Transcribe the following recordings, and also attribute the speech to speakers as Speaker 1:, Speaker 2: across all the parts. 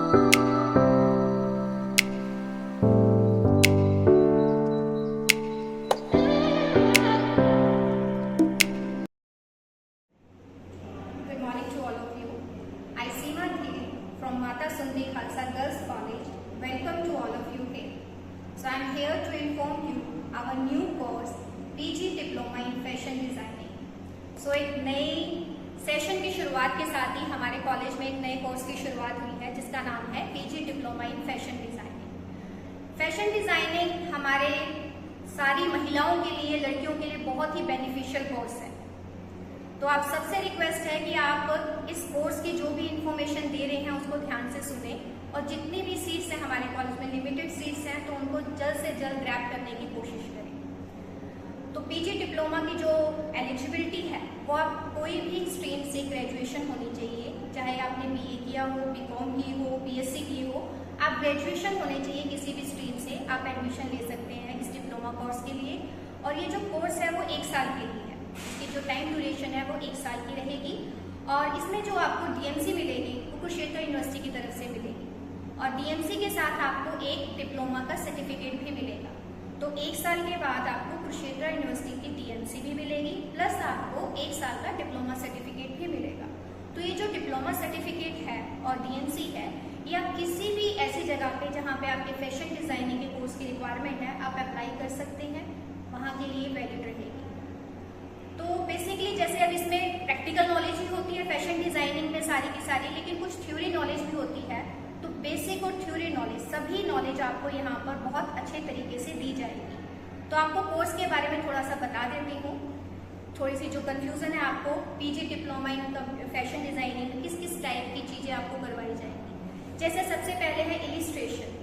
Speaker 1: Good morning to all of you. I Seema Dhire from Mata Sundari Khalsa Girls College. Welcome to all of you here. So I am here to inform you our new course PG Diploma in Fashion Designing. So एक नई session की शुरुआत के साथ ही हमारे college में एक नए कोर्स की शुरुआत हुई है जिसका नाम है PG diploma in fashion designing. Fashion designing हमारे सारी महिलाओं के लिए, लड़कियों के लिए बहुत ही बेनिफिशियल कोर्स है। तो आप सबसे रिक्वेस्ट है कि आप इस कोर्स की जो भी इंफॉर्मेशन दे रहे हैं उसको ध्यान से सुने और जितनी भी सीट्स हैं हमारे कॉलेज में, लिमिटेड सीट्स हैं, तो उनको जल्द से जल्द ग्रैब करने की कोशिश करें। तो पीजी डिप्लोमा की जो एलिजिबिलिटी है वो आप कोई भी स्ट्रीम से ग्रेजुएशन होनी चाहिए, चाहे आपने बीए किया हो, बीकॉम की हो, बीएससी की हो, आप ग्रेजुएशन होने चाहिए किसी भी स्ट्रीम से आप एडमिशन ले सकते हैं इस डिप्लोमा कोर्स के लिए। और ये जो कोर्स है वो 1 साल के लिए है, इसकी जो टाइम ड्यूरेशन है वो 1 साल की रहेगी। और इसमें जो आपको डीएमसी मिलेगी वो कुरुक्षेत्र यूनिवर्सिटी की तरफ से मिलेगी और डीएमसी के साथ आपको एक डिप्लोमा का सर्टिफिकेट भी मिलेगा। तो 1 साल के बाद आपको कुरुक्षेत्र यूनिवर्सिटी की डीएमसी भी मिलेगी, प्लस आपको 1 साल का डिप्लोमा सर्टिफिकेट भी मिलेगा। तो ये जो डिप्लोमा सर्टिफिकेट है और डीएमसी है, ये आप किसी भी ऐसी जगह पे जहाँ पे आपके फैशन डिजाइनिंग के कोर्स की रिक्वायरमेंट है आप अप्लाई कर सकते हैं, वहाँ के लिए वैलिड रहेगी। तो बेसिकली जैसे अब इसमें प्रैक्टिकल नॉलेज ही होती है फैशन डिजाइनिंग में सारी की सारी, लेकिन कुछ थ्योरी नॉलेज भी होती है। तो बेसिक और थ्योरी नॉलेज, सभी नॉलेज आपको यहाँ पर बहुत अच्छे तरीके से दी जाएगी। तो आपको कोर्स के बारे में थोड़ा सा बता देती हूँ, थोड़ी सी जो कंफ्यूजन है आपको, PG diploma in fashion designing किस किस टाइप की चीजें आपको करवाई जाएंगी। जैसे सबसे पहले है इलिस्ट्रेशन।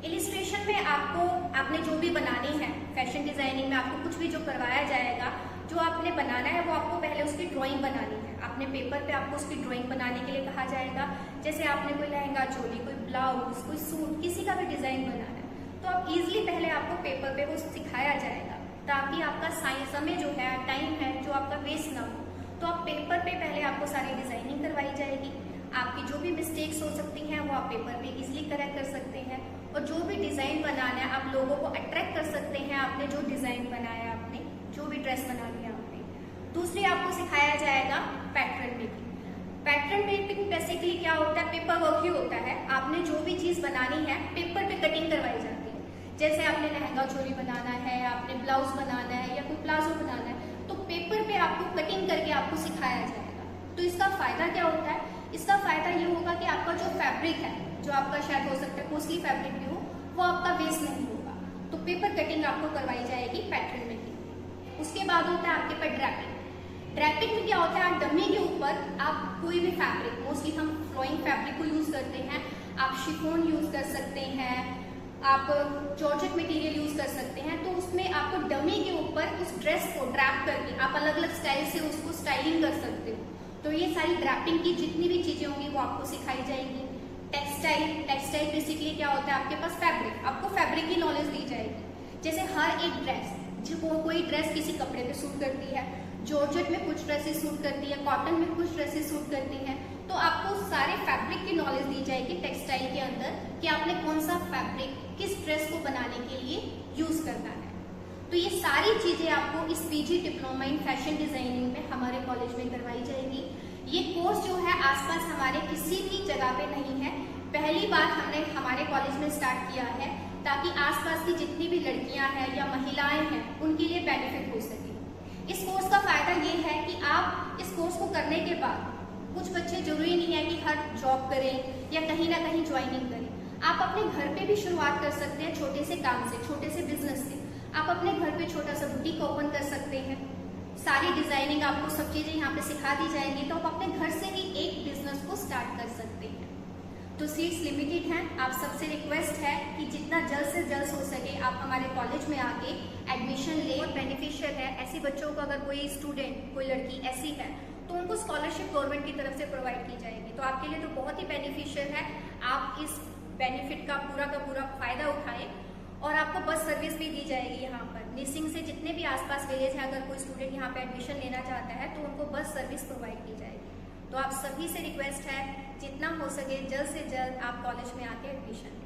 Speaker 1: इलिस्ट्रेशन में आपने जो भी बनानी है फैशन डिजाइनिंग में, आपको कुछ भी जो करवाया जाएगा, जो आपने बनाना है वो आपको पहले उसकी ड्राइंग बनानी है। आपने पेपर पे आपको उसकी ड्राइंग बनाने के लिए कहा जाएगा। जैसे आपने कोई लहंगा चोली, कोई ब्लाउज, कोई सूट, किसी का भी डिजाइन बनाना है तो आप इजीली पहले आपको पेपर पे वो सिखाया जाएगा, ताकि आपका समय जो है, टाइम है, जो आपका वेस्ट ना हो। तो आप पेपर पे पहले आपको सारी डिजाइनिंग करवाई जाएगी। आपकी जो भी मिस्टेक्स हो सकती हैं वो आप पेपर पे इजीली करेक्ट कर सकते हैं और जो भी डिजाइन बनाना है आप लोगों को अट्रैक्ट कर सकते हैं। आपने जो डिजाइन बनाया, आपने जो भी ड्रेस बनानी है आपने। दूसरी आपको सिखाया जाएगा pattern making. Pattern making basically क्या होता है, पेपर वर्क ही होता है। आपने जो भी चीज बनानी है पेपर पे कटिंग करवाई जाती है। जैसे आपने लहंगा चोली बनाना है, आपने ब्लाउज बनाना है या कोई प्लाजो बनाना है, तो पेपर पे आपको कटिंग करके आपको सिखाया जाएगा। तो इसका फायदा क्या होता है, इसका फायदा ये होगा कि आपका जो फैब्रिक है, जो आपका शायद हो सकता है कॉस्टली फैब्रिक भी हो, वो आपका वेस्ट नहीं होगा। तो पेपर कटिंग आपको करवाई जाएगी पैटर्न मेकिंग। उसके बाद होता है आपके पास ड्रैपिंग। ड्रैपिंग में क्या होता है, आप डमी के ऊपर आप कोई भी फैब्रिक, मोस्टली हम फ्लोइंग फैब्रिक को यूज करते हैं, आप शिफॉन यूज कर सकते हैं, आप जॉर्जेट मटेरियल यूज कर सकते हैं। तो उसमें आपको डमी के ऊपर उस ड्रेस को ड्रैप करके आप अलग अलग स्टाइल से उसको स्टाइलिंग कर सकते हो। तो ये सारी ड्रैपिंग की जितनी भी चीजें होंगी वो आपको सिखाई जाएगी। टेक्सटाइल बेसिकली क्या होता है, आपके पास फैब्रिक, आपको फैब्रिक की नॉलेज दी जाएगी। जैसे हर एक ड्रेस, जो कोई ड्रेस किसी कपड़े पे सूट करती है, जॉर्जेट में कुछ ड्रेसेस सूट करती है, कॉटन में कुछ ड्रेसेस सूट करती हैं। तो आपको सारे फैब्रिक की नॉलेज दी जाएगी टेक्सटाइल के अंदर कि आपने कौन सा फैब्रिक किस ड्रेस को बनाने के लिए यूज करना है। तो ये सारी चीजें आपको इस PG diploma in fashion designing में हमारे कॉलेज में करवाई जाएगी। ये कोर्स जो है आसपास हमारे किसी भी जगह पे नहीं है, पहली बार हमने हमारे कॉलेज में स्टार्ट किया है, ताकि आसपास की जितनी भी लड़कियां हैं या महिलाएं हैं उनके लिए बेनिफिट हो सके। इस कोर्स का फायदा ये है कि आप इस कोर्स को करने के बाद, कुछ बच्चे जरूरी नहीं है कि हर जॉब करें या कहीं ना कहीं ज्वाइनिंग करें, आप अपने घर पे भी शुरुआत कर सकते हैं छोटे से काम से, छोटे से बिजनेस से। आप अपने घर पे छोटा सा बुटीक ओपन कर सकते हैं, सारी डिजाइनिंग आपको सब चीजें यहाँ पे सिखा दी जाएंगी, तो आप अपने घर से ही एक बिजनेस को स्टार्ट कर सकते हैं। तो सीट्स लिमिटेड हैं, आप सबसे रिक्वेस्ट है कि जितना जल्द से जल्द हो सके आप हमारे कॉलेज में आके एडमिशन ले। बहुत बेनिफिशियल है, ऐसी बच्चों को अगर कोई स्टूडेंट, कोई लड़की ऐसी है तो उनको स्कॉलरशिप गवर्नमेंट की तरफ से प्रोवाइड की जाएगी। तो आपके लिए तो बहुत ही बेनिफिशियल है, आप इस बेनिफिट का पूरा फायदा उठाएं। और आपको बस सर्विस भी दी जाएगी यहाँ पर। निसिंग से जितने भी आसपास विलेज हैं, अगर कोई स्टूडेंट यहाँ पे एडमिशन लेना चाहता है तो उनको बस सर्विस प्रोवाइड की जाएगी। तो आप सभी से रिक्वेस्ट है जितना हो सके जल्द से जल्द आप कॉलेज में आके एडमिशन लें।